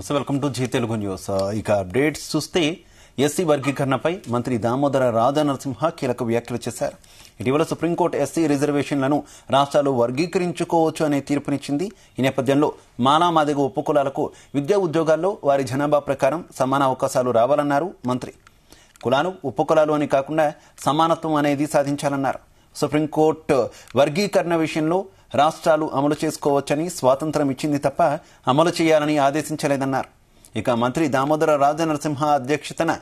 నమస్తే, welcome to Zee Telugu news. ఇక updates చూస్తే ఎస్సీ వర్గీకరణపై మంత్రి దామోదర రాజనరసింహ కీలక వ్యాఖ్యలు చేశారు. ఇటీవల సుప్రీంకోర్టు ఎస్సీ రిజర్వేషన్లను రాష్ట్రాలు వర్గీకరించుకోవచ్చు అనే తీర్పునిచ్చింది. ఈ నేపథ్యంలో మాదిగ ఉపకులాలకు విద్యా ఉద్యోగాల్లో వారి జనాభా ప్రకారం సమాన అవకాశాలు రావాలన్నారు మంత్రి. కులాలు ఉపకులాలు అని కాకుండా సమానత్వం అనేది సాధించాలన్నారు. సుప్రీంకోర్టు వర్గీకరణ విషయంలో రాష్ట్రాలు అమలు చేసుకోవచ్చని స్వాతంత్రం ఇచ్చింది తప్ప అమలు చేయాలని ఆదేశించలేదన్నారు. ఇక మంత్రి దామోదర రాజనరసింహ అధ్యక్షతన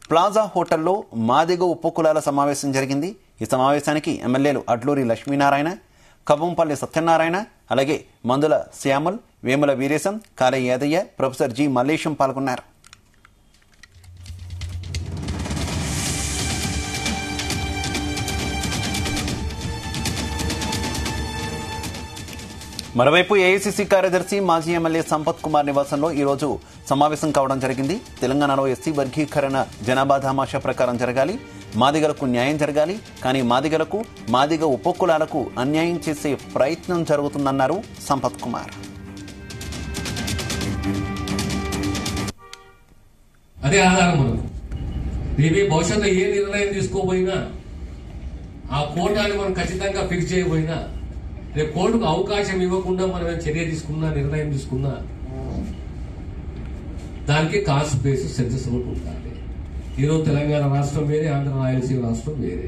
ప్లాజా హోటల్లో మాదిగ ఉపకులాల సమావేశం జరిగింది. ఈ సమావేశానికి ఎమ్మెల్యేలు అడ్లూరి లక్ష్మీనారాయణ, కవ్వంపల్లి సత్యనారాయణ, అలాగే మందుల శ్యామల్, వేముల వీరేశం, కాలే యాదయ్య, ప్రొఫెసర్ జి మల్లేశం పాల్గొన్నారు. మరోవైపు ఏఐసీసీ కార్యదర్శి మాజీ ఎమ్మెల్యే సంపత్ కుమార్ నివాసంలో ఈ రోజు సమావేశం కావడం జరిగింది. తెలంగాణలో ఎస్సీ వర్గీకరణ జనాభా దామాషా ప్రకారం జరగాలి, మాదిగలకు న్యాయం జరగాలి, కానీ మాదిగలకు మాదిగ ఉపకులాలకు అన్యాయం చేసే ప్రయత్నం జరుగుతుందన్నారు సంపత్ కుమార్. అదే ఆధారం మనకు. రేపు భవిష్యత్తులో ఏ నిర్ణయం తీసుకోబోయినా ఆ కోటాన్ని మనం ఖచ్చితంగా ఫిక్స్ చేయబోయినా, రేపు కోర్టుకు అవకాశం ఇవ్వకుండా మనం చర్య తీసుకున్నా, నిర్ణయం తీసుకున్నా దానికి కాస్ట్ బేసిస్ సెన్సస్ ఒకటి ఉండాలి. ఈరోజు తెలంగాణ రాష్ట్రం వేరే, ఆంధ్ర రాయలసీమ రాష్ట్రం వేరే.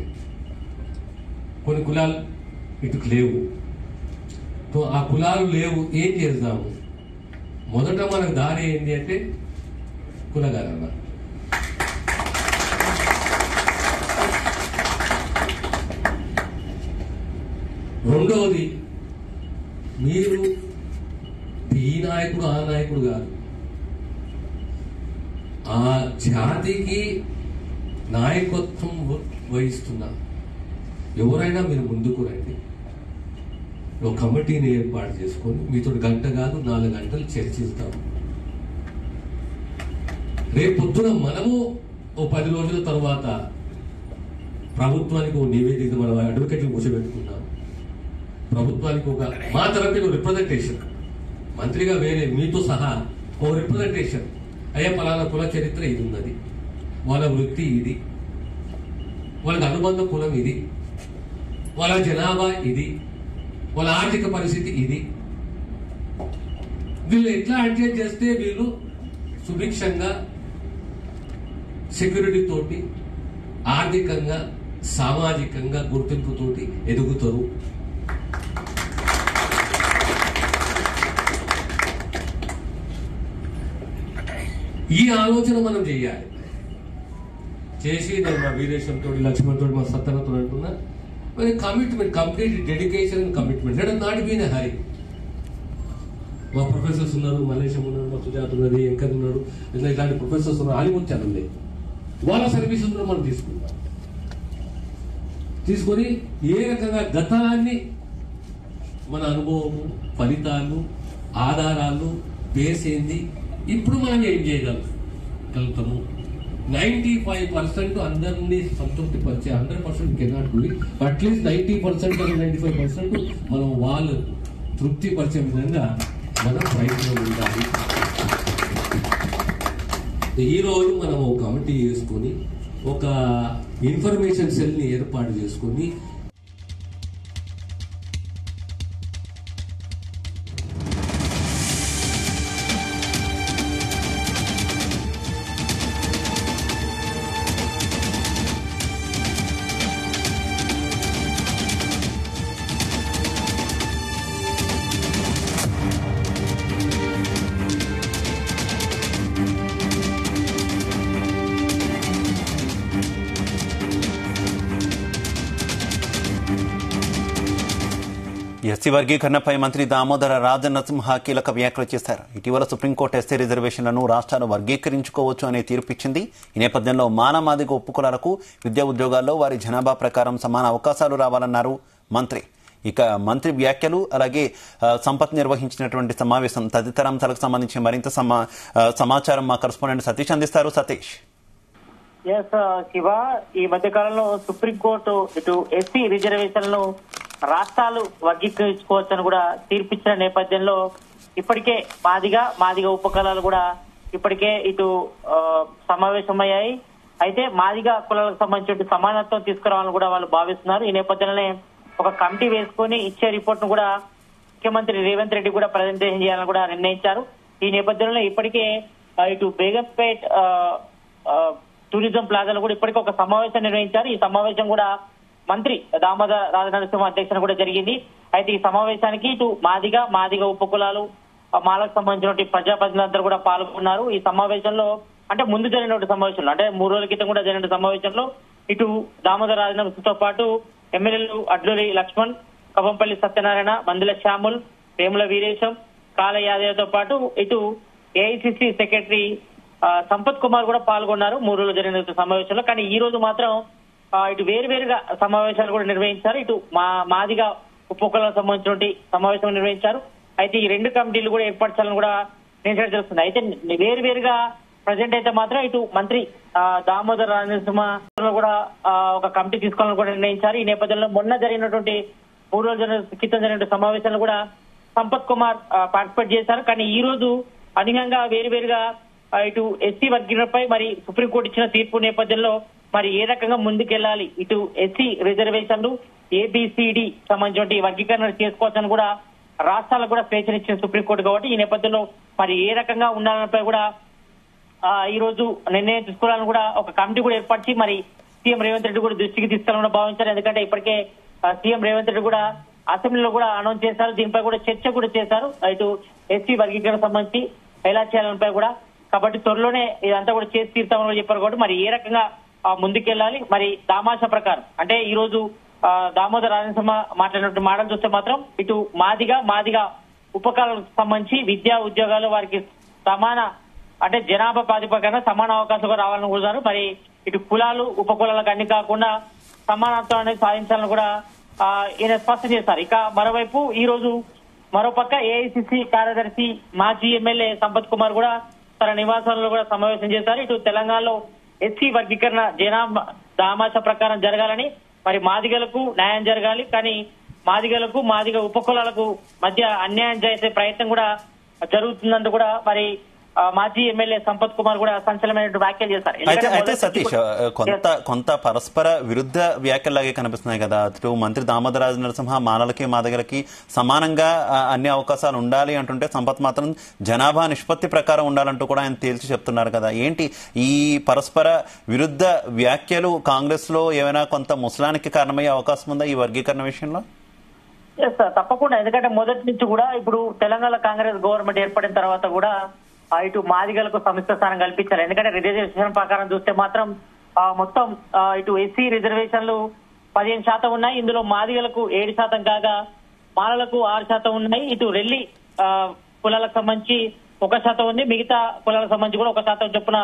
కొన్ని కులాలు ఇటుకు లేవు. ఆ కులాలు లేవు, ఏం చేద్దాము? మొదట మనకు దారి ఏంటి అంటే కులగణన. రెండవది, మీరు ఈ నాయకుడు ఆ నాయకుడు కాదు, ఆ జాతికి నాయకత్వం వహిస్తున్నా ఎవరైనా మీరు ముందుకు రండి. ఒక కమిటీని ఏర్పాటు చేసుకొని మీతో గంట కాదు 4 గంటలు చర్చిస్తాం. రేపు పొద్దున మనము ఓ 10 రోజుల తర్వాత ప్రభుత్వానికి ఓ నివేదిక మన అడ్వకేట్లు కూర్చోబెట్టుకున్నాం. ప్రభుత్వానికి ఒక మా తరపున రిప్రజెంటేషన్, మంత్రిగా వేరే మీతో సహా ఓ రిప్రజెంటేషన్, అయ్యా పలానా కుల చరిత్ర ఇది ఉన్నది, వాళ్ళ వృత్తి ఇది, వాళ్ళకి అనుబంధ కులం ఇది, వాళ్ళ జనాభా ఇది, వాళ్ళ ఆర్థిక పరిస్థితి ఇది, వీళ్ళు ఎట్లా అడ్జస్ట్ చేస్తే వీళ్ళు సుభిక్షంగా సెక్యూరిటీ తోటి ఆర్థికంగా సామాజికంగా గుర్తింపుతోటి ఎదుగుతారు. ఈ ఆలోచన మనం చేయాలి. చేసి నేను మా వీరేశంతో, లక్ష్మణ్తో, మా సత్తనతో అంటున్నా, మరి commitment, complete dedication and commitment. Let not be in a hurry. మా ప్రొఫెసర్స్ ఉన్నారు, మల్లేశం ఉన్నారు, మా సుజాత ఉన్నది, వెంకట్ ఉన్నాడు, ఇలాంటి ప్రొఫెసర్స్ ఉన్నారు, ఆలిముత్యాలు ఉన్నాయి. వాళ్ళ సర్వీసెస్ మనం తీసుకుంటాం. తీసుకొని ఏ రకంగా గతాన్ని, మన అనుభవము, ఫలితాలు, ఆధారాలు బేస్ ఏంది, ఇప్పుడు మనం ఏం చేయగలుగుతాము. 95% అందరినీ సంతృప్తి పరిచే 100% కెనాట్ డూ ఇట్. అట్లీస్ట్ 90% 95% మనం వాళ్ళు తృప్తి పరిచే విధంగా మనం ప్రయత్నం ఉండాలి. ఈ రోజు మనం ఒక కమిటీ చేసుకొని ఒక ఇన్ఫర్మేషన్ సెల్ ని ఏర్పాటు చేసుకొని ఎస్సీ వర్గీకరణపై మంత్రి దామోదర రాజనరసింహ కీలక వ్యాఖ్యలు చేశారు. ఇటీవల సుప్రీంకోర్టు ఎస్సీ రిజర్వేషన్లను రాష్ట్రాలు వర్గీకరించుకోవచ్చు అనే తీర్పిచ్చింది. ఈ నేపథ్యంలో మాదిగ ఉపకులాలకు విద్యా ఉద్యోగాల్లో వారి జనాభా ప్రకారం సమాన అవకాశాలు రావాలన్నారు మంత్రి. ఇక మంత్రి వ్యాఖ్యలు, అలాగే సంపత్ నిర్వహించినటువంటి సమావేశం తదితర అంశాలకు సంబంధించి మరింత సమాచారం మా కరెస్పాండెంట్ సతీష్ అందిస్తారు. సతీష్. శివ, ఈ మధ్య కాలంలో సుప్రీంకోర్టు ఇటు ఎస్సీ రిజర్వేషన్లను రాష్ట్రాలు వర్గీకరించుకోవచ్చని కూడా తీర్పిచ్చిన నేపథ్యంలో ఇప్పటికే మాదిగ ఉపకులాలు కూడా ఇప్పటికే ఇటు సమావేశమయ్యాయి. అయితే మాదిగ కులాలకు సంబంధించిన సమానత్వం తీసుకురావాలని కూడా వాళ్ళు భావిస్తున్నారు. ఈ నేపథ్యంలోనే ఒక కమిటీ వేసుకొని ఇచ్చే రిపోర్ట్ ను కూడా ముఖ్యమంత్రి రేవంత్ రెడ్డి కూడా ప్రజెంటేషన్ చేయాలని కూడా నిర్ణయించారు. ఈ నేపథ్యంలో ఇప్పటికే ఇటు బేగంపేట్ టూరిజం ప్లాజాలో కూడా ఇప్పటికే ఒక సమావేశం నిర్వహించారు. ఈ సమావేశం కూడా మంత్రి దామోదర రాజనరసింహ అధ్యక్షతన కూడా జరిగింది. అయితే ఈ సమావేశానికి ఇటు మాదిగ ఉపకులాలు మాలకు సంబంధించిన ప్రజాప్రతినిధులందరూ కూడా పాల్గొన్నారు. ఈ సమావేశంలో అంటే ముందు జరిగిన సమావేశంలో అంటే 3 రోజుల క్రితం కూడా జరిగిన సమావేశంలో ఇటు దామోదర రాజనరసింహతో పాటు ఎమ్మెల్యేలు అడ్లూరి లక్ష్మణ్, కవంపల్లి సత్యనారాయణ, మందుల శ్యాముల్, వేముల వీరేశం, కాల యాదవ్తో పాటు ఇటు ఏఐసిసి సెక్రటరీ సంపత్ కుమార్ కూడా పాల్గొన్నారు 3 రోజులు జరిగిన సమావేశంలో. కానీ ఈ రోజు మాత్రం ఇటు వేరువేరుగా సమావేశాలు కూడా నిర్వహించారు. ఇటు మాదిగ ఉపకులాలకు సంబంధించిన సమావేశం నిర్వహించారు. అయితే ఈ 2 కమిటీలు కూడా ఏర్పరచాలని కూడా నిర్ణయం చేస్తుంది. అయితే వేరువేరుగా ప్రజెంట్ అయితే మాత్రం ఇటు మంత్రి దామోదర రాజనరసింహ కూడా ఒక కమిటీ తీసుకోవాలని కూడా నిర్ణయించారు. ఈ నేపథ్యంలో మొన్న జరిగినటువంటి 3 రోజుల క్రితం జరిగిన సమావేశాలు కూడా సంపత్ కుమార్ పార్టిసిపేట్ చేశారు. కానీ ఈ రోజు అధికంగా వేరువేరుగా ఇటు ఎస్సీ వర్గీకరణపై మరి సుప్రీంకోర్టు ఇచ్చిన తీర్పు నేపథ్యంలో మరి ఏ రకంగా ముందుకెళ్లాలి, ఇటు ఎస్సీ రిజర్వేషన్లు ఏబిసిడి సంబంధించిన వర్గీకరణ చేసుకోవచ్చని కూడా రాష్ట్రాలకు కూడా స్వేచ్ఛనిచ్చిన సుప్రీంకోర్టు కాబట్టి ఈ నేపథ్యంలో మరి ఏ రకంగా ఉండాలనిపై కూడా ఈ రోజు నిర్ణయం తీసుకోవాలని కూడా ఒక కమిటీ కూడా ఏర్పరిచి మరి సీఎం రేవంత్ రెడ్డి కూడా దృష్టికి తీసుకెళ్లాలని భావించారు. ఎందుకంటే ఇప్పటికే సీఎం రేవంత్ రెడ్డి కూడా అసెంబ్లీలో కూడా అనౌన్స్ చేశారు. దీనిపై కూడా చర్చ కూడా చేశారు. ఇటు ఎస్సీ వర్గీకరణ సంబంధించి ఎలా చేయాలనిపై కూడా కాబట్టి త్వరలోనే ఇదంతా కూడా చేసి తీరుతామని చెప్పారు. కాబట్టి మరి ఏ రకంగా ముందుకెళ్లాలి మరి దామాషా ప్రకారం అంటే ఈ రోజు దామోదర రాజనరసింహ మాట్లాడినట్టు మాటలు చూస్తే మాత్రం ఇటు మాదిగ ఉపకులాలకు సంబంధించి విద్యా ఉద్యోగాలు వారికి సమాన అంటే జనాభా ప్రాతిపదికన సమాన అవకాశాలు రావాలని కోరుతారు. మరి ఇటు కులాలు ఉపకులాలకు అన్ని కాకుండా సమానత్వం అనేది సాధించాలని కూడా ఈయన స్పష్టం చేశారు. ఇక మరోవైపు ఈ రోజు మరోపక్క ఏఐసిసి కార్యదర్శి మాజీ ఎమ్మెల్యే సంపత్ కుమార్ కూడా తన నివాసంలో కూడా సమావేశం చేశారు. ఇటు తెలంగాణలో ఎస్సీ వర్గీకరణ జనాభా దామాషా ప్రకారం జరగాలని మరి మాదిగలకు న్యాయం జరగాలి. కానీ మాదిగ ఉపకులాలకు మధ్య అన్యాయం చేసే ప్రయత్నం కూడా జరుగుతుందంటూ కూడా మరి మాజీ ఎమ్మెల్యే సంపత్ కుమార్ కూడా సంచలనమైన వ్యాఖ్యలు చేశారు. అయితే సతీష్ కొంత పరస్పర విరుద్ధ వ్యాఖ్యలాగే కనిపిస్తున్నాయి కదా. అటు మంత్రి దామోదర రాజనరసింహ మాలలకి మాదిగలకి సమానంగా అన్ని అవకాశాలు ఉండాలి అంటుంటే సంపత్ మాత్రం జనాభా నిష్పత్తి ప్రకారం ఉండాలంటూ కూడా ఆయన తేల్చి చెప్తున్నారు కదా. ఏంటి ఈ పరస్పర విరుద్ధ వ్యాఖ్యలు కాంగ్రెస్ లో ఏమైనా కొంత ముసలానికి కారణమయ్యే అవకాశం ఉందా ఈ వర్గీకరణ విషయంలో? తప్పకుండా. ఎందుకంటే మొదటి నుంచి కూడా ఇప్పుడు తెలంగాణ కాంగ్రెస్ గవర్నమెంట్ ఏర్పడిన తర్వాత కూడా ఇటు మాదిగలకు సమిష్టి స్థానం కల్పించారు. ఎందుకంటే రిజర్వేషన్ ప్రకారం చూస్తే మాత్రం మొత్తం ఇటు ఎస్సీ రిజర్వేషన్లు 15% ఉన్నాయి. ఇందులో మాదిగలకు 7% కాగా మాలలకు 6% ఉన్నాయి. ఇటు రెల్లి కులాలకు సంబంధించి 1% ఉంది. మిగతా కులాలకు సంబంధించి కూడా 1% చొప్పున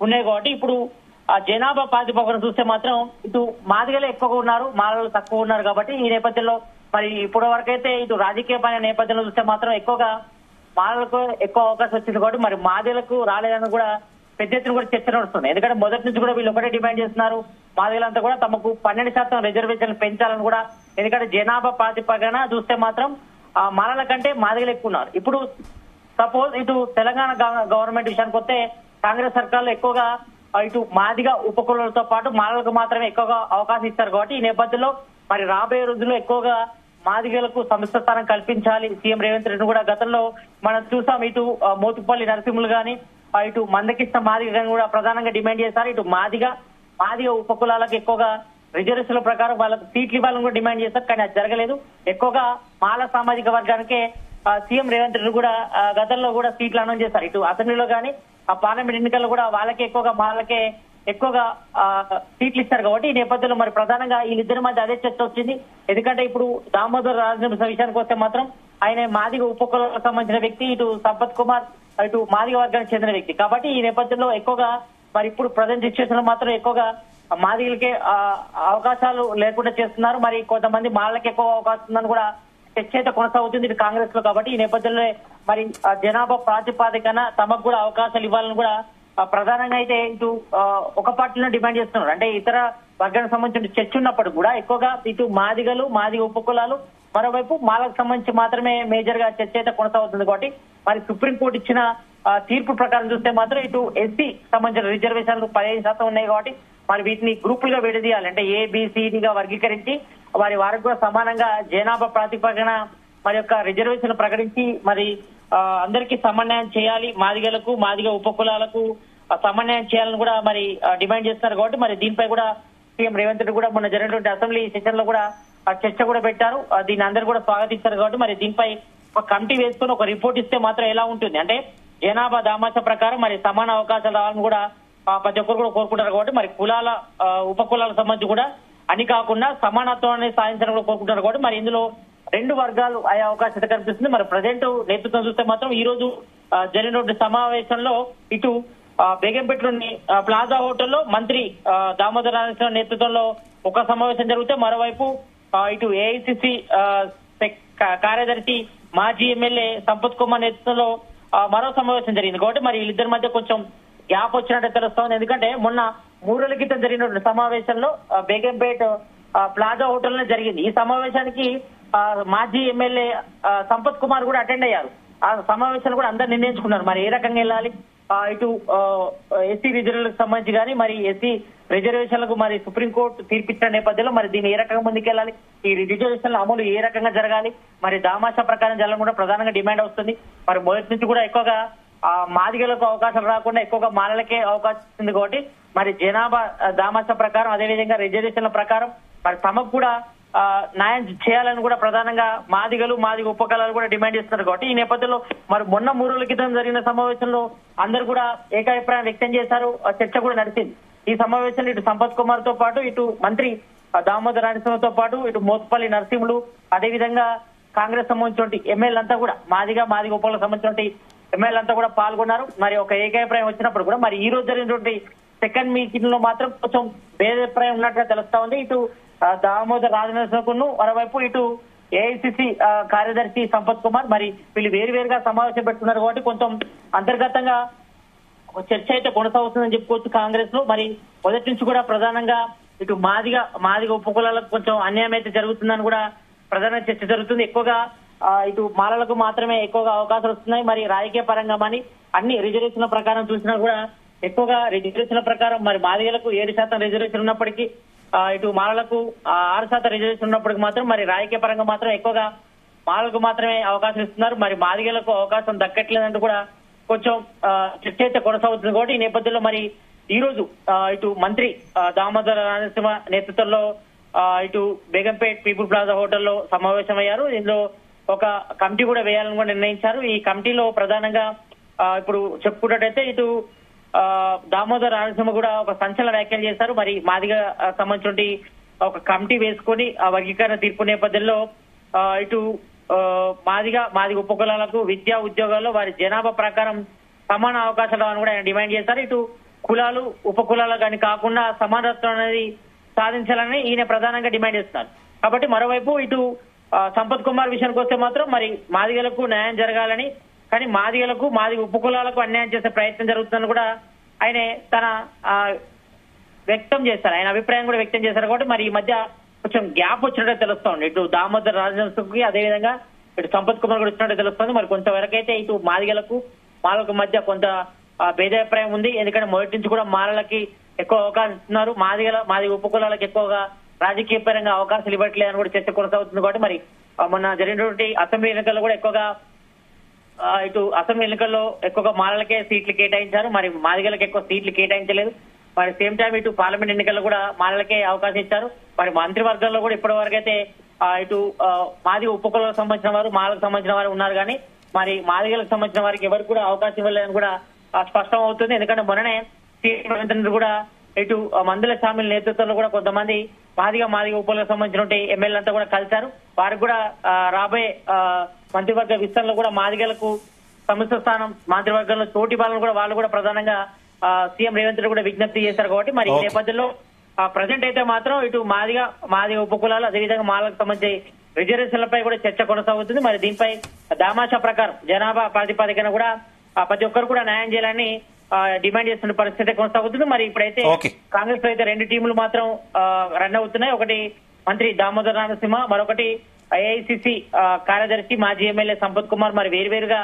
ఉన్నాయి. కాబట్టి ఇప్పుడు జనాభా ప్రాతిపదికన చూస్తే మాత్రం ఇటు మాదిగలే ఎక్కువగా ఉన్నారు, మాలలు తక్కువ ఉన్నారు. కాబట్టి ఈ నేపథ్యంలో మరి ఇప్పటి వరకైతే ఇటు రాజకీయమైన నేపథ్యంలో చూస్తే మాత్రం ఎక్కువగా మాలలకు ఎక్కువ అవకాశం వచ్చింది. కాబట్టి మరి మాదిగలకు రాలేదని కూడా పెద్ద ఎత్తున కూడా చర్చ నడుస్తుంది. ఎందుకంటే మొదటి నుంచి కూడా వీళ్ళు ఒకటే డిమాండ్ చేస్తున్నారు. మాదిగలంతా కూడా తమకు 12% రిజర్వేషన్లు పెంచాలని కూడా. ఎందుకంటే జనాభా ప్రాతిపదికన చూస్తే మాత్రం మాలల కంటే మాదిగలు ఎక్కువ ఉన్నారు. ఇప్పుడు సపోజ్ ఇటు తెలంగాణ గవర్నమెంట్ విషయానికి వస్తే కాంగ్రెస్ సర్కార్లో ఎక్కువగా ఇటు మాదిగ ఉపకులాలతో పాటు మాలలకు మాత్రమే ఎక్కువగా అవకాశం ఇస్తారు. కాబట్టి ఈ నేపథ్యంలో మరి రాబోయే రోజుల్లో ఎక్కువగా మాదిగలకు సమిష్టి స్థానం కల్పించాలి. సీఎం రేవంత్ రెడ్డి కూడా గతంలో మనం చూసాం. ఇటు మోతుపల్లి నరసింహులు గాని ఇటు మందకృష్ణ మాదిగ గాని కూడా ప్రధానంగా డిమాండ్ చేశారు. ఇటు మాదిగ ఉపకులాలకు ఎక్కువగా రిజర్వేషన్ల ప్రకారం వాళ్ళకు సీట్లు ఇవ్వాలని కూడా డిమాండ్ చేశారు. కానీ అది జరగలేదు. ఎక్కువగా మాల సామాజిక వర్గానికే సీఎం రేవంత్ రెడ్డి కూడా గతంలో కూడా సీట్లు అనౌన్స్ చేశారు. ఇటు అసెంబ్లీలో గానీ పార్లమెంట్ ఎన్నికల్లో కూడా వాళ్ళకే ఎక్కువగా మాలకే ఎక్కువగా సీట్లు ఇస్తారు. కాబట్టి ఈ నేపథ్యంలో మరి ప్రధానంగా వీళ్ళిద్దరి మధ్య అదే చర్చ వచ్చింది. ఎందుకంటే ఇప్పుడు దామోదర రాజనరసింహ విషయానికి వస్తే మాత్రం ఆయన మాదిగ ఉపకులాలకు సంబంధించిన వ్యక్తి, ఇటు సంపత్ కుమార్ ఇటు మాదిగ వర్గానికి చెందిన వ్యక్తి. కాబట్టి ఈ నేపథ్యంలో ఎక్కువగా మరి ఇప్పుడు ప్రజెంట్ సిచ్యువేషన్ లో మాత్రం ఎక్కువగా మాదిగలకే అవకాశాలు లేకుండా చేస్తున్నారు. మరి కొంతమంది మాలకి ఎక్కువ అవకాశం ఉందని కూడా చర్చ అయితే కొనసాగుతుంది ఇటు కాంగ్రెస్ లో. కాబట్టి ఈ నేపథ్యంలో మరి జనాభా ప్రాతిపాదికన తమకు కూడా అవకాశాలు ఇవ్వాలని కూడా ప్రధానంగా అయితే ఇటు ఒక పార్టీలో డిమాండ్ చేస్తున్నారు. అంటే ఇతర వర్గానికి సంబంధించిన చర్చ ఉన్నప్పుడు కూడా ఎక్కువగా ఇటు మాదిగ ఉపకులాలు మరోవైపు మాలకు సంబంధించి మాత్రమే మేజర్ గా చర్చ అయితే కొనసాగుతుంది కాబట్టి మరి సుప్రీంకోర్టు ఇచ్చిన తీర్పు ప్రకారం చూస్తే మాత్రం ఇటు ఎస్సీ సంబంధించిన రిజర్వేషన్లు 15% ఉన్నాయి కాబట్టి మరి వీటిని గ్రూపులుగా విడదీయాలి. అంటే ఏబిసిడిగా వర్గీకరించి వారికి కూడా సమానంగా జనాభా ప్రాతిపదికన మరి యొక్క రిజర్వేషన్ ప్రకటించి మరి అందరికీ సమన్వయం చేయాలి. మాదిగ ఉపకులాలకు సమన్వయం చేయాలని కూడా మరి డిమాండ్ చేస్తున్నారు కాబట్టి మరి దీనిపై కూడా సీఎం రేవంత్ రెడ్డి కూడా మొన్న జరిగినటువంటి అసెంబ్లీ సెషన్ లో కూడా చర్చ కూడా పెట్టారు. దీన్ని అందరూ కూడా స్వాగతించారు కాబట్టి మరి దీనిపై ఒక కమిటీ వేసుకుని ఒక రిపోర్ట్ ఇస్తే మాత్రం ఎలా ఉంటుంది అంటే జనాభా దామాషా ప్రకారం మరి సమాన అవకాశాలు రావాలని కూడా ప్రతి ఒక్కరు కూడా కోరుకుంటారు కాబట్టి మరి కులాల ఉపకులాలకు సంబంధించి కూడా అని కాకుండా సమానత్వాన్ని సాధించాలని కూడా కోరుకుంటారు కాబట్టి మరి ఇందులో 2 వర్గాలు అయ్యే అవకాశం కనిపిస్తుంది. మరి ప్రజెంట్ నేతృత్వం చూస్తే మాత్రం ఈ రోజు జరిగినటువంటి సమావేశంలో ఇటు బేగంపేటలోని ప్లాజా హోటల్లో మంత్రి దామోదర రాజనరసింహ నేతృత్వంలో ఒక సమావేశం జరిగితే మరోవైపు ఇటు ఏఐసిసి కార్యదర్శి మాజీ ఎమ్మెల్యే సంపత్ కుమార్ నేతృత్వంలో మరో సమావేశం జరిగింది కాబట్టి మరి వీళ్ళిద్దరి మధ్య కొంచెం గ్యాప్ వచ్చినట్టు తెలుస్తోంది. ఎందుకంటే మొన్న 3 రోజుల క్రితం జరిగిన సమావేశంలో బేగంపేట ప్లాజా హోటల్లో జరిగింది. ఈ సమావేశానికి మాజీ ఎమ్మెల్యే సంపత్ కుమార్ కూడా అటెండ్ అయ్యారు. ఆ సమావేశాలు కూడా అందరు నిర్ణయించుకున్నారు మరి ఏ రకంగా వెళ్ళాలి, ఇటు ఎస్సీ రిజర్వేషన్లకు సంబంధించి కానీ మరి ఎస్సీ రిజర్వేషన్లకు మరి సుప్రీంకోర్టు తీర్పిచ్చిన నేపథ్యంలో మరి దీన్ని ఏ రకంగా ముందుకెళ్ళాలి, ఈ రిజర్వేషన్ల అమలు ఏ రకంగా జరగాలి, మరి దామాషా ప్రకారం జరగడం కూడా ప్రధానంగా డిమాండ్ వస్తుంది. మరి మొదటి నుంచి కూడా ఎక్కువగా మాదిగలకు అవకాశం రాకుండా ఎక్కువగా మాలలకే అవకాశం ఉంది కాబట్టి మరి జనాభా దామాషా ప్రకారం అదేవిధంగా రిజర్వేషన్ల ప్రకారం మరి తమకు కూడా న్యాయం చేయాలని కూడా ప్రధానంగా మాదిగ ఉపకులాలు కూడా డిమాండ్ చేస్తున్నారు కాబట్టి ఈ నేపథ్యంలో మరి మొన్న 3 రోజుల క్రితం జరిగిన సమావేశంలో అందరూ కూడా ఏకాభిప్రాయం వ్యక్తం చేశారు. చర్చ కూడా నడిచింది. ఈ సమావేశంలో ఇటు సంపత్ కుమార్ తో పాటు ఇటు మంత్రి దామోదర రాజనరసింహతో పాటు ఇటు మోత్పల్లి నరసింహులు అదేవిధంగా కాంగ్రెస్ సంబంధించిన ఎమ్మెల్యేలంతా కూడా మాదిగ ఉపకులకు సంబంధించిన ఎమ్మెల్యేలంతా కూడా పాల్గొన్నారు. మరి ఒక ఏకాభిప్రాయం వచ్చినప్పుడు కూడా మరి ఈ రోజు జరిగినటువంటి సెకండ్ మీటింగ్ లో మాత్రం కొంచెం భేదాభిప్రాయం ఉన్నట్టుగా తెలుస్తా ఉంది. ఇటు దామోదర రాజనరసింహను మరోవైపు ఇటు ఏఐసిసి కార్యదర్శి సంపత్ కుమార్ మరి వీళ్ళు వేరువేరుగా సమావేశం పెట్టుకున్నారు కాబట్టి కొంచెం అంతర్గతంగా చర్చ అయితే కొనసాగుతుందని చెప్పుకోవచ్చు. కాంగ్రెస్ లో మరి మొదటి నుంచి కూడా ప్రధానంగా ఇటు మాదిగ ఉపకులాలకు కొంచెం అన్యాయం అయితే జరుగుతుందని కూడా ప్రధాన చర్చ జరుగుతుంది. ఎక్కువగా ఇటు మాలలకు మాత్రమే ఎక్కువగా అవకాశాలు వస్తున్నాయి. మరి రాజకీయ పరంగా మరి అన్ని రిజర్వేషన్ల ప్రకారం చూసినా కూడా ఎక్కువగా రిజర్వేషన్ల ప్రకారం మరి మాదిగలకు 7% రిజర్వేషన్ ఉన్నప్పటికీ ఇటు మాలలకు 6% రిజర్వేషన్ ఉన్నప్పటికీ మాత్రం మరి రాజకీయ పరంగా మాత్రం ఎక్కువగా మాలలకు మాత్రమే అవకాశం ఇస్తున్నారు. మరి మాదిగలకు అవకాశం దక్కట్లేదంటూ కూడా కొంచెం చర్చ అయితే కొనసాగుతుంది కాబట్టి ఈ నేపథ్యంలో మరి ఈ రోజు ఇటు మంత్రి దామోదర రాజనరసింహ నేతృత్వంలో ఇటు బేగంపేట్ పీపుల్ ప్లాజా హోటల్లో సమావేశమయ్యారు. ఇందులో ఒక కమిటీ కూడా వేయాలని కూడా నిర్ణయించారు. ఈ కమిటీలో ప్రధానంగా ఇప్పుడు చెప్పుకున్నట్టయితే ఇటు దామోదర రాజనరసింహ కూడా ఒక సంచలన వ్యాఖ్యలు చేశారు. మరి మాదిగ సంబంధించి ఒక కమిటీ వేసుకొని ఆ వర్గీకరణ తీర్పు నేపథ్యంలో ఇటు మాదిగ ఉపకులాలకు విద్యా ఉద్యోగాల్లో వారి జనాభా ప్రకారం సమాన అవకాశాలు అని కూడా ఆయన డిమాండ్ చేశారు. ఇటు కులాలు ఉపకులాలు కానీ కాకుండా సమానత్వం అనేది సాధించాలని ఈయన ప్రధానంగా డిమాండ్ చేస్తున్నారు. కాబట్టి మరోవైపు ఇటు సంపత్ కుమార్ విషయానికి వస్తే మాత్రం మరి మాదిగలకు న్యాయం జరగాలని కానీ మాదిగ ఉపకులాలకు అన్యాయం చేసే ప్రయత్నం జరుగుతుందని కూడా ఆయన తన వ్యక్తం చేశారు. ఆయన అభిప్రాయం కూడా వ్యక్తం చేశారు కాబట్టి మరి ఈ మధ్య కొంచెం గ్యాప్ వచ్చినట్టే తెలుస్తోంది. ఇటు దామోదర రాజనరసింహకి అదేవిధంగా ఇటు సంపత్ కుమార్ కూడా వచ్చినట్టే తెలుస్తోంది. మరి కొంతవరకు అయితే ఇటు మాలలకు మధ్య కొంత భేదాభిప్రాయం ఉంది. ఎందుకంటే మొదటి నుంచి కూడా మాలలకి ఎక్కువ అవకాశం ఇస్తున్నారు, మాదిగ ఉపకులాలకు ఎక్కువగా రాజకీయ పరంగా అవకాశాలు ఇవ్వట్లేదని కూడా చర్చ కొనసాగుతుంది. కాబట్టి మరి మొన్న జరిగినటువంటి అసెంబ్లీ ఎన్నికల్లో కూడా ఎక్కువగా ఇటు అసెంబ్లీ ఎన్నికల్లో ఎక్కువగా మాలలకే సీట్లు కేటాయించారు, మరి మాదిగలకు ఎక్కువ సీట్లు కేటాయించలేదు. మరి సేమ్ టైం ఇటు పార్లమెంట్ ఎన్నికల్లో కూడా మాలలకే అవకాశం ఇచ్చారు. మరి మంత్రివర్గంలో కూడా ఇప్పటి వరకు అయితే ఇటు మాదిగ ఉపకులకు సంబంధించిన వారు మాలకు సంబంధించిన వారు ఉన్నారు కానీ మరి మాదిగలకు సంబంధించిన వారికి ఎవరికి కూడా అవకాశం ఇవ్వలేదని కూడా స్పష్టం అవుతుంది. ఎందుకంటే మొన్ననే సీఎం రేవంత్ రెడ్డి కూడా ఇటు మందుల స్వామిల నేతృత్వంలో కూడా కొంతమంది మాదిగ ఉపకులకు సంబంధించిన ఎమ్మెల్యేలంతా కూడా కలిశారు. వారికి కూడా రాబోయే మంత్రివర్గ విస్తరణలో కూడా మాదిగలకు సముచిత స్థానం మంత్రివర్గంలో చోటు ఇవ్వాలని కూడా వాళ్ళు కూడా ప్రధానంగా సీఎం రేవంత్ రెడ్డి కూడా విజ్ఞప్తి చేశారు. కాబట్టి మరి ఈ నేపథ్యంలో ప్రజెంట్ అయితే మాత్రం ఇటు మాదిగ ఉపకులాలు అదేవిధంగా మాలకు సంబంధించి రిజర్వేషన్లపై కూడా చర్చ కొనసాగుతుంది. మరి దీనిపై దామాషా ప్రకారం జనాభా ప్రాతిపదికన కూడా ప్రతి ఒక్కరు కూడా న్యాయం చేయాలని డిమాండ్ చేస్తున్న పరిస్థితి కొనసాగుతుంది. మరి ఇప్పుడైతే కాంగ్రెస్ లో అయితే 2 టీములు మాత్రం రన్ అవుతున్నాయి. ఒకటి మంత్రి దామోదర రాజనరసింహ, మరొకటి ఏఐసిసి కార్యదర్శి మాజీ ఎమ్మెల్యే సంపత్ కుమార్ మరి వేరువేరుగా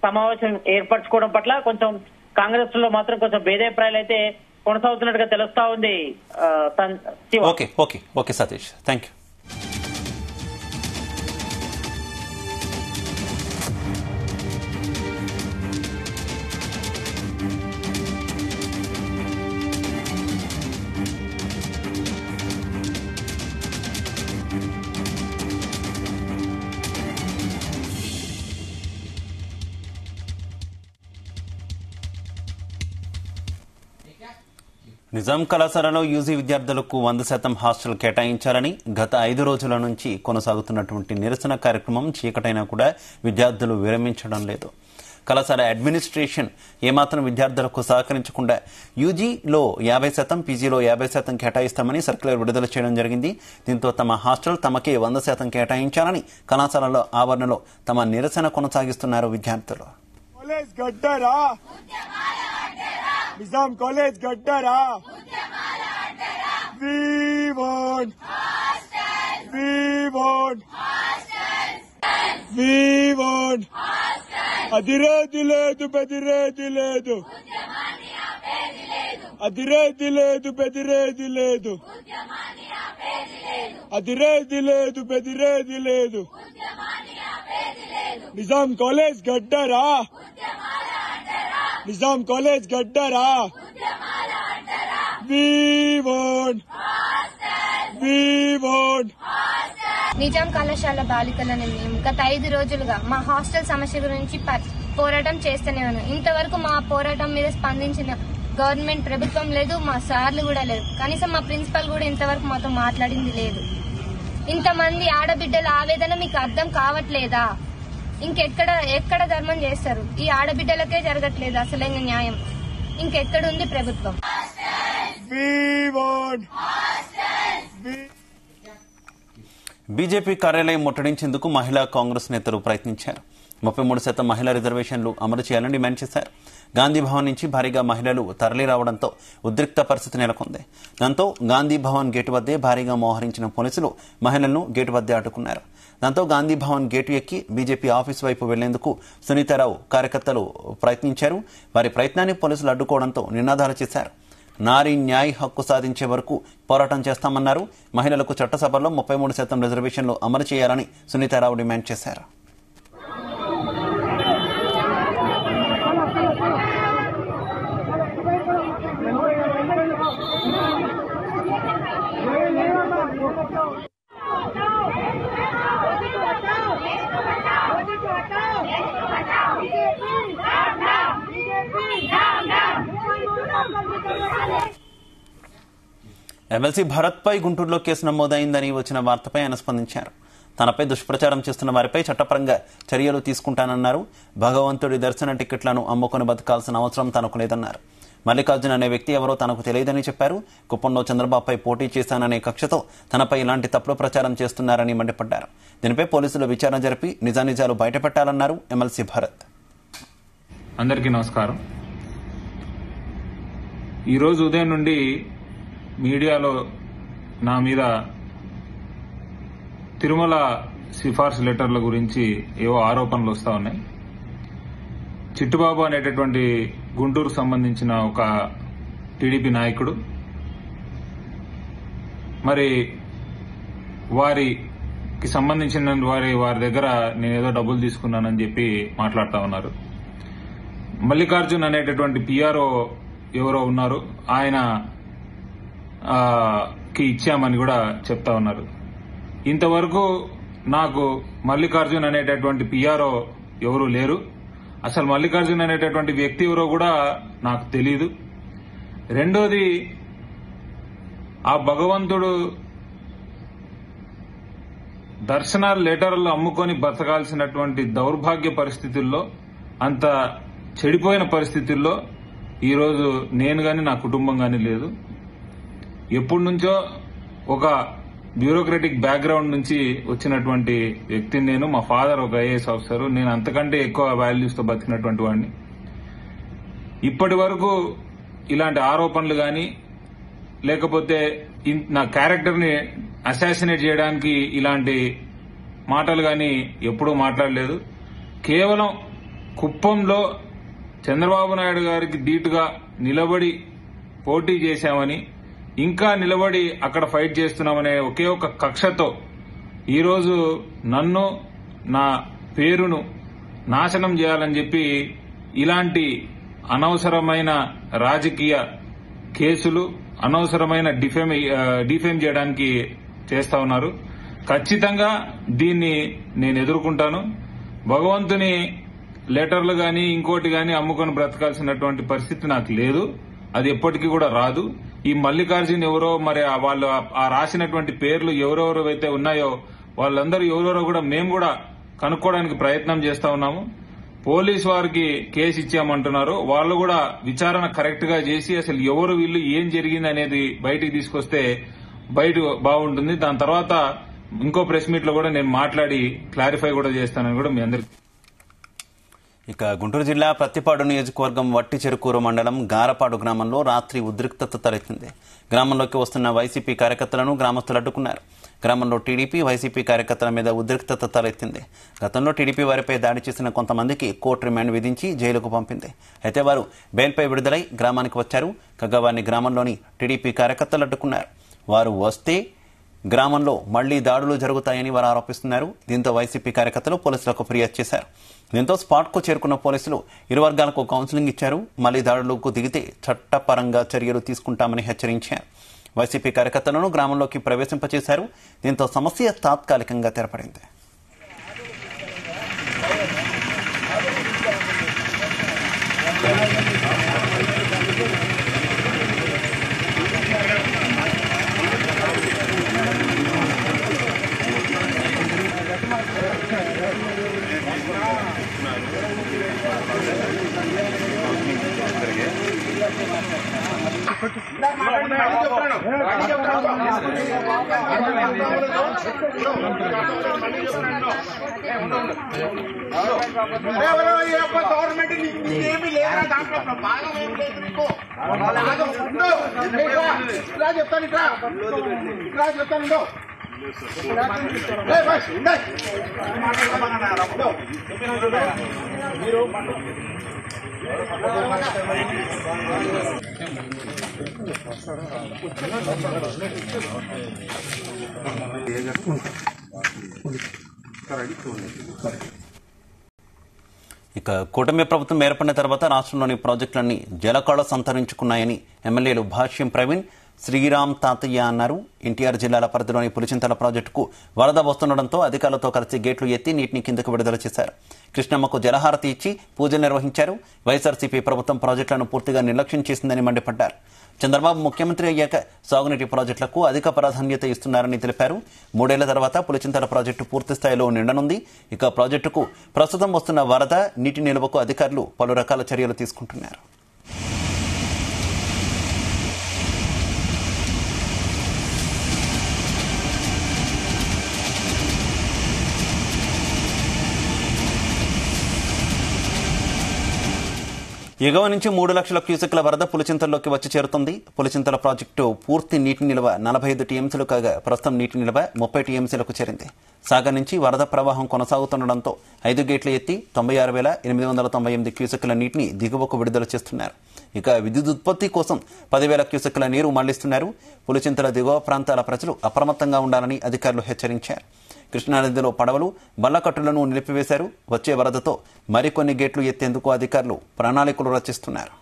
సమావేశం ఏర్పరచుకోవడం పట్ల కొంచెం కాంగ్రెస్ లో మాత్రం కొంచెం భేదాభిప్రాయాలు అయితే కొనసాగుతున్నట్టుగా తెలుస్తా ఉంది. Okay Satish, thank you. Nizam కళాశాలలో యూజీ విద్యార్థులకు 100% హాస్టల్ కేటాయించాలని గత 5 రోజుల నుంచి కొనసాగుతున్నటువంటి నిరసన కార్యక్రమం చీకటైనా కూడా విద్యార్థులు విరమించడం లేదు. కళాశాల అడ్మినిస్ట్రేషన్ ఏమాత్రం విద్యార్థులకు సహకరించకుండా యూజీలో 50%, పీజీలో 50% కేటాయిస్తామని సర్క్యులర్ విడుదల చేయడం జరిగింది. దీంతో తమ హాస్టల్ తమకే 100% కేటాయించాలని కళాశాలలో ఆవరణలో తమ నిరసన కొనసాగిస్తున్నారు విద్యార్థులు. నిజాం కాలేజ్ గడ్డరా, we want అదిరేది లేదు బెదిరేది లేదు, అదిరేది లేదు బెదిరేది లేదు, అదిరేది లేదు బెదిరేది లేదు. నిజాం కాలేజ్ గడ్డరా, నిజాం కాలేజ్ గడ్డరా, we want నిజాం కళాశాల బాలికలని మేము గత 5 రోజులుగా మా హాస్టల్ సమస్య గురించి పోరాటం చేస్తూనే ఉన్నాం. ఇంతవరకు మా పోరాటం మీద స్పందించిన గవర్నమెంట్ ప్రభుత్వం లేదు, మా సార్లు కూడా లేదు, కనీసం మా ప్రిన్సిపల్ కూడా ఇంతవరకు మాతో మాట్లాడింది లేదు. ఇంతమంది ఆడబిడ్డల ఆవేదన మీకు అర్థం కావట్లేదా? ఎక్కడ ధర్మం చేస్తారు? ఈ ఆడబిడ్డలకే జరగట్లేదు అసలైన న్యాయం, ఇంకెక్కడుంది ప్రభుత్వం? బీజేపీ కార్యాలయం ముట్టడించేందుకు మహిళా కాంగ్రెస్ నేతలు ప్రయత్నించారు. 33% మహిళా రిజర్వేషన్లు అమలు చేయాలని డిమాండ్ చేశారు. గాంధీ భవన్ నుంచి భారీగా మహిళలు తరలి రావడంతో ఉద్రిక్త పరిస్థితి నెలకొంది. దాంతో గాంధీ భవన్ గేటు వద్దే భారీగా మోహరించిన పోలీసులు మహిళలను గేటు వద్దే అడ్డుకున్నారు. దాంతో గాంధీ భవన్ గేటు ఎక్కి బీజేపీ ఆఫీసు వైపు వెళ్లేందుకు సునీతారావు కార్యకర్తలు ప్రయత్నించారు. వారి ప్రయత్నాన్ని పోలీసులు అడ్డుకోవడంతో నినాదాలు చేశారు. నారీ న్యాయ్ హక్కు సాధించే వరకు పోరాటం చేస్తామన్నారు. మహిళలకు చట్టసభలో 33% రిజర్వేషన్లు అమలు చేయాలని సునీతారావు డిమాండ్ చేశారు. ఎమ్మెల్సీ భరత్ పై గుంటూరులో కేసు నమోదైందని వచ్చిన వార్తపై ఆయన స్పందించారు. తనపై దుష్ప్రచారం చేస్తున్న వారిపై చట్టపరంగా చర్యలు తీసుకుంటానన్నారు. భగవంతుడి దర్శన టికెట్లను అమ్ముకొని బతకాల్సిన అవసరం తనకు లేదన్నారు. మల్లికార్జున్ అనే వ్యక్తి ఎవరో తనకు తెలియదని చెప్పారు. కుప్పంలో చంద్రబాబుపై పోటీ చేశాననే కక్షతో తనపై ఇలాంటి తప్పుడు ప్రచారం చేస్తున్నారని మండిపడ్డారు. దీనిపై పోలీసులు విచారణ జరిపి నిజానిజాలు బయటపెట్టాలన్నారు ఎమ్మెల్సీ భరత్. అందరికీ నమస్కారం. ఈరోజు ఉదయం నుండి మీడియాలో నా మీద తిరుమల సిఫార్సు లెటర్ల గురించి ఏవో ఆరోపణలు వస్తా ఉన్నాయి. చిట్టుబాబు అనేటటువంటి గుంటూరుకు సంబంధించిన ఒక టీడీపీ నాయకుడు మరి వారికి సంబంధించిన వారి దగ్గర నేనేదో డబ్బులు తీసుకున్నానని చెప్పి మాట్లాడుతా ఉన్నారు. మల్లికార్జున్ అనేటటువంటి పిఆర్ఓ ఎవరో ఉన్నారు, ఆయన కి ఇచ్చామని కూడా చెప్తా ఉన్నారు. ఇంతవరకు నాకు మల్లికార్జున్ అనేటటువంటి పిఆర్ఓ ఎవరూ లేరు. అసలు మల్లికార్జున్ అనేటటువంటి వ్యక్తి ఎవరో కూడా నాకు తెలీదు. రెండోది, ఆ భగవంతుడు దర్శనాలు లెటర్లు అమ్ముకొని బతకాల్సినటువంటి దౌర్భాగ్య పరిస్థితుల్లో, అంత చెడిపోయిన పరిస్థితుల్లో ఈరోజు నేను గాని నా కుటుంబం గాని లేదు. ఎప్పటి నుంచో ఒక బ్యూరోక్రటిక్ బ్యాక్గ్రౌండ్ నుంచి వచ్చినటువంటి వ్యక్తిని నేను. మా ఫాదర్ ఒక ఐఏఎస్ ఆఫీసర్, నేను అంతకంటే ఎక్కువ వాల్యూస్ తో బతికినటువంటి వాడిని. ఇప్పటి వరకు ఇలాంటి ఆరోపణలు గాని లేకపోతే నా క్యారెక్టర్ ని అసాసినేట్ చేయడానికి ఇలాంటి మాటలు కానీ ఎప్పుడూ మాట్లాడలేదు. కేవలం కుప్పంలో చంద్రబాబు నాయుడు గారికి ధీటుగా నిలబడి పోటీ చేశామని, ఇంకా నిలబడి అక్కడ ఫైట్ చేస్తున్నామనే ఒకే ఒక కక్షతో ఈరోజు నన్ను, నా పేరును నాశనం చేయాలని చెప్పి ఇలాంటి అనవసరమైన రాజకీయ కేసులు, అనవసరమైన డిఫేమ్ చేయడానికి చేస్తా ఉన్నారు. ఖచ్చితంగా దీన్ని నేను ఎదుర్కొంటాను. భగవంతుని లెటర్లు గాని ఇంకోటి గాని అమ్ముకొని బ్రతకాల్సినటువంటి పరిస్థితి నాకు లేదు. అది ఎప్పటికీ కూడా రాదు. ఈ మల్లికార్జున్ ఎవరో, మరి వాళ్ళు ఆ రాసినటువంటి పేర్లు ఎవరెవరైతే ఉన్నాయో వాళ్ళందరూ ఎవరెవరో కూడా మేము కూడా కనుక్కోవడానికి ప్రయత్నం చేస్తా ఉన్నాము. పోలీసు వారికి కేసు ఇచ్చామంటున్నారు. వాళ్ళు కూడా విచారణ కరెక్ట్ గా చేసి అసలు ఎవరు వీళ్ళు, ఏం జరిగింది అనేది బయటికి తీసుకొస్తే బయట బాగుంటుంది. దాని తర్వాత ఇంకో ప్రెస్ మీట్ లో కూడా నేను మాట్లాడి క్లారిఫై కూడా చేస్తానని కూడా మీ అందరికి. ఇక గుంటూరు జిల్లా ప్రత్తిపాడు నియోజకవర్గం వట్టి చెరుకూరు మండలం గారపాడు గ్రామంలో రాత్రి ఉద్రిక్తత తలెత్తింది. గ్రామంలోకి వస్తున్న వైసీపీ కార్యకర్తలను గ్రామస్తులు అడ్డుకున్నారు. గ్రామంలో టీడీపీ, వైసీపీ కార్యకర్తల మీద ఉద్రిక్తత తలెత్తింది. గతంలో టీడీపీ వారిపై దాడి చేసిన కొంతమందికి కోర్టు రిమాండ్ విధించి జైలుకు పంపింది. అయితే వారు బెయిల్పై విడుదలై గ్రామానికి వచ్చారు. కాగా వారిని గ్రామంలోని టీడీపీ కార్యకర్తలు అడ్డుకున్నారు. వారు వస్తే గ్రామంలో మళ్లీ దాడులు జరుగుతాయని వారు ఆరోపిస్తున్నారు. దీంతో వైసీపీ కార్యకర్తలు పోలీసులకు ఫిర్యాదు చేశారు. దీంతో స్పాట్కు చేరుకున్న పోలీసులు ఇరు వర్గాలకు కౌన్సిలింగ్ ఇచ్చారు. మళ్లీ దాడులకు దిగితే చట్టపరంగా చర్యలు తీసుకుంటామని హెచ్చరించారు. వైసీపీ కార్యకర్తలను గ్రామంలోకి ప్రవేశింపచేశారు. దీంతో సమస్య తాత్కాలికంగా తెరపడింది. గవర్నమెంట్ ఏమి లేదా దాంట్లో భాగం ఏమి లేదు. నీకు ఇట్లా చెప్తాను, ఇట్లా చెప్తాను. ఇక కూటమి ప్రభుత్వం ఏర్పడిన తర్వాత రాష్ట్రంలోని ప్రాజెక్టులన్నీ జలకళ సంతరించుకున్నాయని ఎమ్మెల్యేలు భాష్యం ప్రవీణ్, శ్రీరామ్ తాతయ్య అన్నారు. ఎన్టీఆర్ జిల్లాల పరిధిలోని పులిచింతల ప్రాజెక్టుకు వరద వస్తుండటంతో అధికారులతో కలిసి గేట్లు ఎత్తి నీటిని కిందకు విడుదల చేశారు. కృష్ణమ్మకు జలహారతి ఇచ్చి పూజలు నిర్వహించారు. వైఎస్ఆర్సీపీ ప్రభుత్వం ప్రాజెక్టులను పూర్తిగా నిర్లక్ష్యం చేసిందని మండిపడ్డారు. చంద్రబాబు ముఖ్యమంత్రి అయ్యాక సాగునీటి ప్రాజెక్టులకు అధిక ప్రాధాన్యత ఇస్తున్నారని తెలిపారు. 3 ఏళ్ల తర్వాత పులిచింతల ప్రాజెక్టు పూర్తి స్థాయిలో నిండనుంది. ఇక ప్రాజెక్టుకు ప్రస్తుతం వస్తున్న వరద నీటి నిల్వకు అధికారులు పలు రకాల చర్యలు తీసుకుంటున్నారు. ఎగువ నుంచి 3 లక్షల క్యూసెక్ల వరద పులిచింతల్లోకి వచ్చి చేరుతుంది. పులిచింతల ప్రాజెక్టు పూర్తి నీటి నిల్వ 45 టీఎంసీలు కాగా ప్రస్తుతం నీటి నిల్వ 30 టీఎంసీలకు చేరింది. సాగర్ నుంచి వరద ప్రవాహం కొనసాగుతుండటంతో 5 గేట్లు ఎత్తి 96,898 క్యూసెక్ల నీటిని దిగువకు విడుదల చేస్తున్నారు. ఇక విద్యుత్ ఉత్పత్తి కోసం 10,000 క్యూసెక్ల నీరు మళ్లిస్తున్నారు. పులిచింతల దిగువ ప్రాంతాల ప్రజలు అప్రమత్తంగా ఉండాలని అధికారులు హెచ్చరించారు. కృష్ణానదిలో పడవలు, బల్లకట్టులను నిలిపివేశారు. వచ్చే వరదతో మరికొన్ని గేట్లు ఎత్తేందుకు అధికారులు ప్రణాళికలు రచిస్తున్నారు.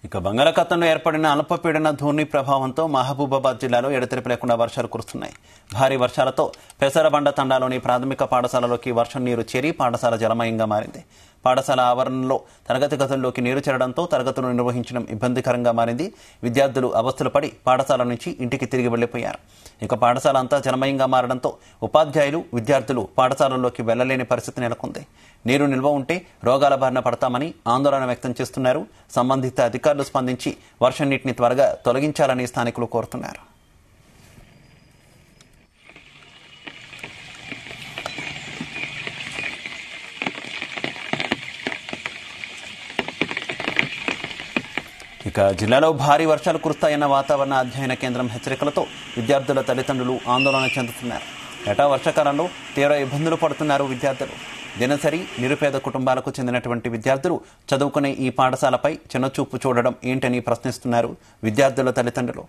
ఇక బంగాళాఖాతంలో ఏర్పడిన అల్పపీడన ధోని ప్రభావంతో మహబూబాబాద్ జిల్లాలో ఎడతెరిపి లేకుండా వర్షాలు కురుస్తున్నాయి. భారీ వర్షాలతో పెసరబండ తండాలోని ప్రాథమిక పాఠశాలలోకి వర్షం నీరు చేరి పాఠశాల జలమయంగా మారింది. పాఠశాల ఆవరణలో తరగతి గదుల్లోకి నీరు చేరడంతో తరగతులు నిర్వహించడం ఇబ్బందికరంగా మారింది. విద్యార్థులు అవస్థలు పడి పాఠశాల నుంచి ఇంటికి తిరిగి వెళ్లిపోయారు. ఇక పాఠశాల అంతా జలమయంగా మారడంతో ఉపాధ్యాయులు, విద్యార్థులు పాఠశాలల్లోకి వెళ్లలేని పరిస్థితి నెలకొంది. నీరు నిల్వ ఉంటే రోగాల బారిన పడతామని ఆందోళన వ్యక్తం చేస్తున్నారు. సంబంధిత అధికారులు స్పందించి వర్షం నీటిని త్వరగా తొలగించాలని స్థానికులు కోరుతున్నారు. ఇక జిల్లాలో భారీ వర్షాలు కురుస్తాయన్న వాతావరణ అధ్యయన కేంద్రం హెచ్చరికలతో విద్యార్థుల తల్లిదండ్రులు ఆందోళన చెందుతున్నారు. ఏటా వర్షాకాలంలో తీవ్ర ఇబ్బందులు పడుతున్నారు విద్యార్థులు. దినసరి నిరుపేద కుటుంబాలకు చెందినటువంటి విద్యార్థులు చదువుకునే ఈ పాఠశాలపై చిన్నచూపు చూడడం ఏంటని ప్రశ్నిస్తున్నారు విద్యార్థుల తల్లిదండ్రులు.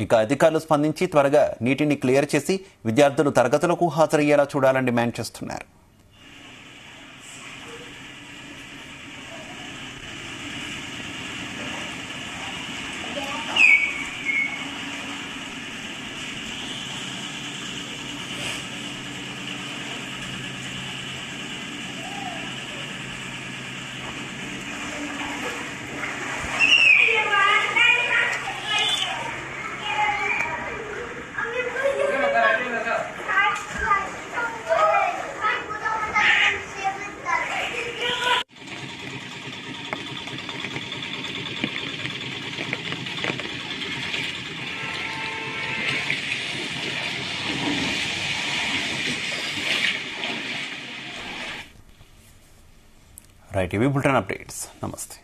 ఇక అధికారులు స్పందించి త్వరగా నీటిని క్లియర్ చేసి విద్యార్థులు తరగతులకు హాజరయ్యేలా చూడాలని డిమాండ్ చేస్తున్నారు. రైట్, ఇవి బులెటిన్ అప్డేట్స్. నమస్తే.